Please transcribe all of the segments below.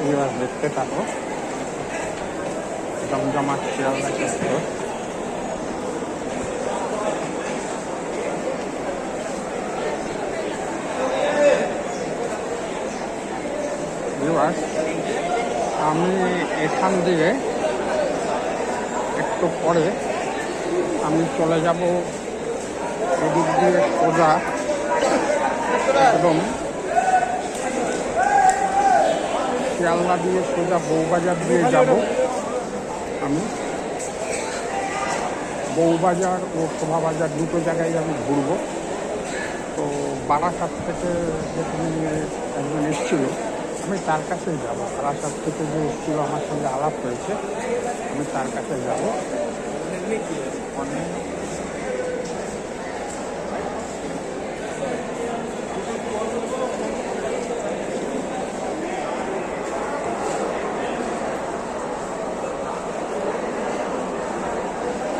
এবার দেখতে থাকো জমজমাট শিয়ালদা চত্বর। আমি এখান দিয়ে একটু পরে আমি চলে যাব এদিক দিয়ে সোজা একদম শিয়ালদা দিয়ে সোজা বউবাজার দিয়ে যাব। আমি বউবাজার ও শোভাবাজার দুটো জায়গায় আমি ঘুরবো। তো বারাসাত থেকে যেখানে একজন এসেছিল আমি তার কাছেই যাবো। বারাসাত থেকে যে এসেছিল আমার সঙ্গে আলাপ হয়েছে, আমি তার কাছে যাব।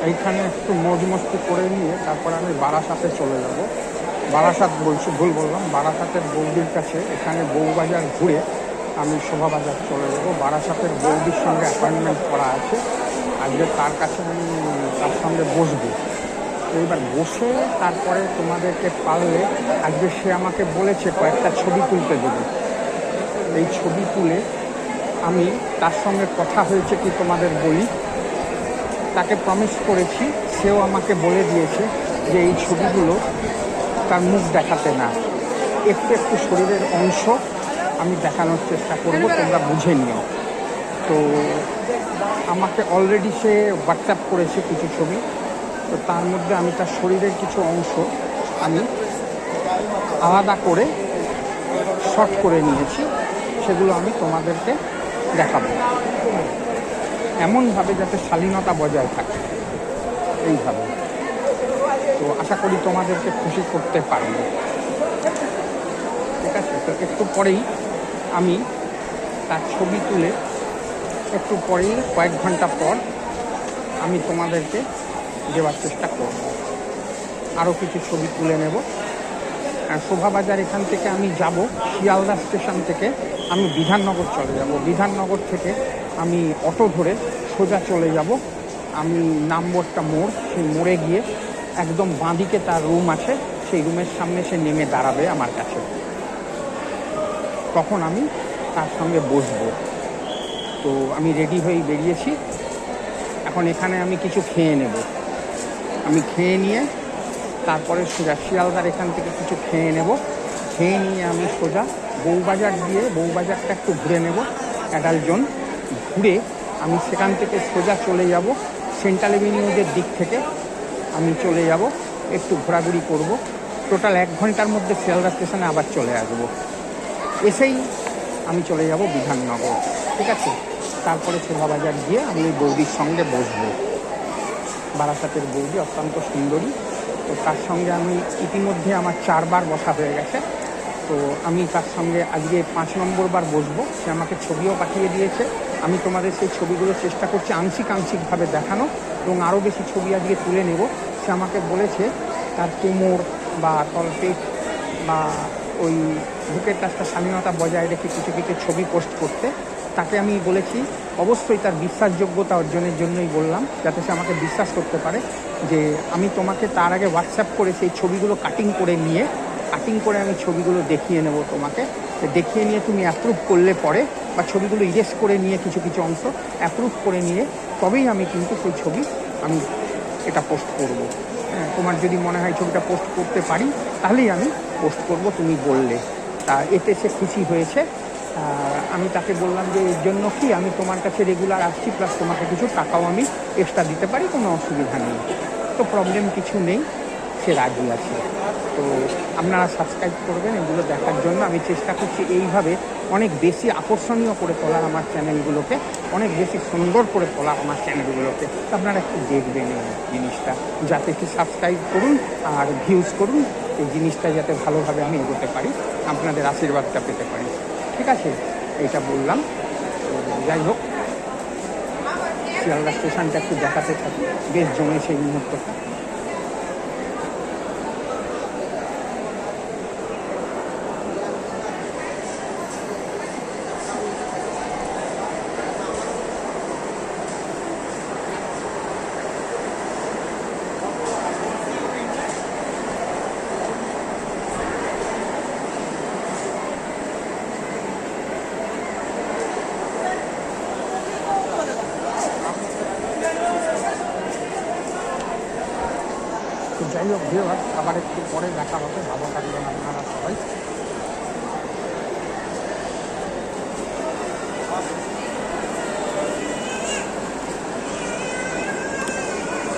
এইখানে একটু মৌজ মস্তি করে নিয়ে তারপর আমি বারাসাতে চলে যাব। বারাসাত বলছি, ভুল বললাম, বারাসাতের বৌদির কাছে। এখানে বউবাজার ঘুরে আমি শোভাবাজার চলে যাব। বারাসাতের বৌদির সঙ্গে অ্যাপয়েন্টমেন্ট করা আছে আজকে, তার কাছে আমি তার সঙ্গে বসবো। এইবার বসে তারপরে তোমাদেরকে পারলে আজকে সে আমাকে বলেছে কয়েকটা ছবি তুলতে দেবে। এই ছবি তুলে আমি তার সঙ্গে কথা হয়েছে কি তোমাদের বলি। তাকে প্রমিস করেছি, সেও আমাকে বলে দিয়েছে যে এই ছবিগুলো তার মুখ দেখাতে না, একটু একটু শরীরের অংশ আমি দেখানোর চেষ্টা করব, তোমরা বুঝে নিও। তো আমাকে অলরেডি সে হোয়াটসঅ্যাপ করেছে কিছু ছবি। তো তার মধ্যে আমি তার শরীরের কিছু অংশ আমি আলাদা করে শর্ট করে নিয়েছি, সেগুলো আমি তোমাদেরকে দেখাবো এমনভাবে যাতে শালীনতা বজায় থাকে, এইভাবে। তো আশা করি তোমাদেরকে খুশি করতে পারবো, ঠিক আছে? তো একটু পরেই আমি তার ছবি তুলে একটু পরেই কয়েক ঘন্টা পর আমি তোমাদেরকে দেওয়ার চেষ্টা করব। আরও কিছু ছবি তুলে নেব। শোভাবাজার এখান থেকে আমি যাব, শিয়ালদা স্টেশন থেকে আমি বিধাননগর চলে যাব। বিধাননগর থেকে আমি অটো ধরে সোজা চলে যাব। আমি নামবো একটা মোড়, সেই মোড়ে গিয়ে একদম বাঁদিকে তার রুম আছে, সেই রুমের সামনে সে নেমে দাঁড়াবে আমার কাছে। তখন আমি তার সঙ্গে বসবো। তো আমি রেডি হয়ে বেরিয়েছি। এখন এখানে আমি কিছু খেয়ে নেব। আমি খেয়ে নিয়ে তারপরে সোজা শিয়ালদার এখান থেকে কিছু খেয়ে নেব। খেয়ে নিয়ে আমি সোজা বউবাজার দিয়ে বউবাজারটা একটু ঘুরে নেব অ্যাডাল্ট জোন। ঘুরে আমি সেখান থেকে সোজা চলে যাব সেন্ট্রাল এভিনিউদের দিক থেকে আমি চলে যাব, একটু ঘোরাঘুরি করব। টোটাল 1 ঘন্টার মধ্যে শিয়ালদা স্টেশনে আবার চলে আসবো। এসেই আমি চলে যাব বিধাননগর, ঠিক আছে? তারপরে শোভাবাজার গিয়ে আমি ওই বৌদির সঙ্গে বসবো। বারাসাতের বৌদি অত্যন্ত সুন্দরী। তো তার সঙ্গে আমি ইতিমধ্যে আমার 4 বার বসা হয়ে গেছে। তো আমি তার সঙ্গে আজকে 5 নম্বর বার বসবো। সে আমাকে ছবিও পাঠিয়ে দিয়েছে। আমি তোমাদের সেই ছবিগুলো চেষ্টা করছি আংশিকভাবে দেখানো, এবং আরও বেশি ছবি আজকে তুলে নেব। সে আমাকে বলেছে তার কোমর বা তলপেট বা ওই বুকের কাছটা স্বাধীনতা বজায় রেখে কিছু কিছু ছবি পোস্ট করতে। তাকে আমি বলেছি অবশ্যই তার বিশ্বাসযোগ্যতা অর্জনের জন্যই বললাম, যাতে সে আমাকে বিশ্বাস করতে পারে যে আমি তোমাকে তার আগে হোয়াটসঅ্যাপ করে সেই ছবিগুলো কাটিং করে আমি ছবিগুলো দেখিয়ে নেব তোমাকে। দেখিয়ে নিয়ে তুমি অ্যাপ্রুভ করলে পরে, বা ছবিগুলো ইরেজ করে নিয়ে কিছু কিছু অংশ অ্যাপ্রুভ করে নিয়ে তবেই আমি কিন্তু সেই ছবি আমি এটা পোস্ট করব। হ্যাঁ, তোমার যদি মনে হয় ছবিটা পোস্ট করতে পারি তাহলেই আমি পোস্ট করব, তুমি বললে। তা এতে সে খুশি হয়েছে। আমি তাকে বললাম যে এর জন্য কি আমি তোমার কাছে রেগুলার আসছি, প্লাস তোমাকে কিছু টাকাও আমি এক্সট্রা দিতে পারি, কোনো অসুবিধা নেই। তো প্রবলেম কিছু নেই, সে রাজি আছে। তো আপনারা সাবস্ক্রাইব করবেন এগুলো দেখার জন্য। আমি চেষ্টা করছি এইভাবে অনেক বেশি আকর্ষণীয় করে তোলার আমার চ্যানেলগুলোকে, অনেক বেশি সুন্দর করে তোলার আমার চ্যানেলগুলোকে। আপনারা একটু দেখবেন এই জিনিসটা, যাতে একটু সাবস্ক্রাইব করুন আর ভিউজ করুন। এই জিনিসটা যাতে ভালোভাবে আমি এগোতে পারি, আপনাদের আশীর্বাদটা পেতে পারি, ঠিক আছে? এইটা বললাম। তো যাই হোক, শিয়ালদা স্টেশনটা একটু দেখাতে থাকি, বেশ জমেছে এই মুহূর্তটা। তো যাই হোক ভিউয়ার, আবার একটু পরে দেখা হবে, ভালো থাকবেন আপনারা সবাই।